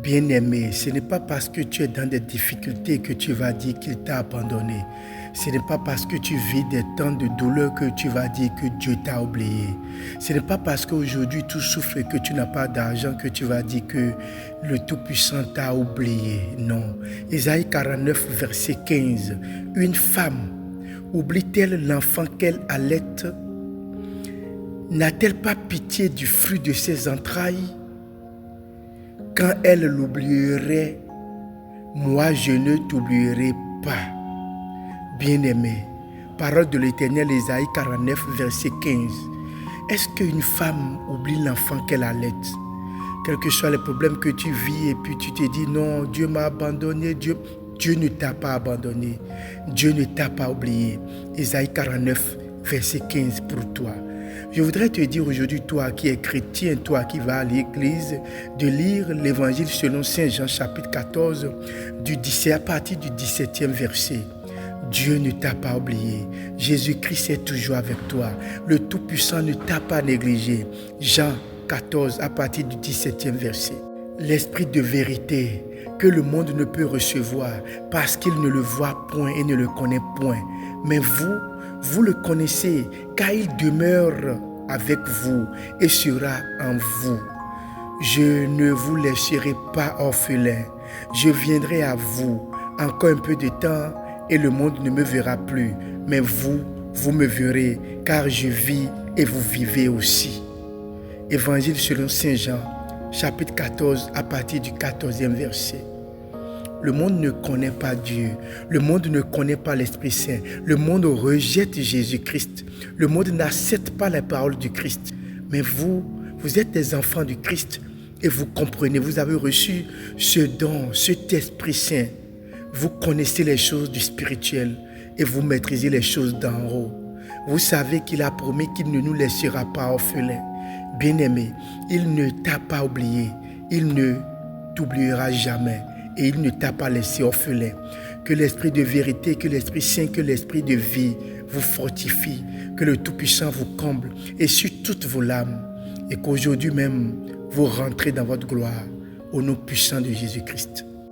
Bien-aimé, ce n'est pas parce que tu es dans des difficultés que tu vas dire qu'il t'a abandonné. Ce n'est pas parce que tu vis des temps de douleur que tu vas dire que Dieu t'a oublié. Ce n'est pas parce qu'aujourd'hui tu souffres et que tu n'as pas d'argent que tu vas dire que le Tout-Puissant t'a oublié. Non. Ésaïe 49, verset 15. Une femme oublie-t-elle l'enfant qu'elle allaite? N'a-t-elle pas pitié du fruit de ses entrailles? Quand elle l'oublierait, moi je ne t'oublierai pas. Bien-aimé, parole de l'Éternel, Ésaïe 49, verset 15. Est-ce qu'une femme oublie l'enfant qu'elle allaite? Quels que soient les problèmes que tu vis et puis tu te dis non, Dieu m'a abandonné, Dieu ne t'a pas abandonné, Dieu ne t'a pas oublié. Ésaïe 49, verset 15 pour toi. Je voudrais te dire aujourd'hui, toi qui es chrétien, toi qui vas à l'église, de lire l'évangile selon Saint Jean chapitre 14, à partir du 17e verset. Dieu ne t'a pas oublié. Jésus-Christ est toujours avec toi. Le Tout-Puissant ne t'a pas négligé. Jean 14 à partir du 17e verset. L'esprit de vérité que le monde ne peut recevoir parce qu'il ne le voit point et ne le connaît point. Mais vous le connaissez car il demeure avec vous et sera en vous. Je ne vous laisserai pas orphelin. Je viendrai à vous encore un peu de temps et le monde ne me verra plus. Mais vous me verrez car je vis et vous vivez aussi. Évangile selon Saint Jean, chapitre 14 à partir du 14e verset. Le monde ne connaît pas Dieu. Le monde ne connaît pas l'Esprit Saint. Le monde rejette Jésus-Christ. Le monde n'accepte pas la parole du Christ. Mais vous êtes des enfants du Christ et vous comprenez, vous avez reçu ce don, cet Esprit Saint. Vous connaissez les choses du spirituel et vous maîtrisez les choses d'en haut. Vous savez qu'il a promis qu'il ne nous laissera pas orphelins. Bien-aimé, il ne t'a pas oublié. Il ne t'oubliera jamais. Et il ne t'a pas laissé orphelin. Que l'Esprit de vérité, que l'Esprit Saint, que l'Esprit de vie vous fortifie, que le Tout-Puissant vous comble et sur toutes vos lames. Et qu'aujourd'hui même, vous rentrez dans votre gloire au nom puissant de Jésus-Christ.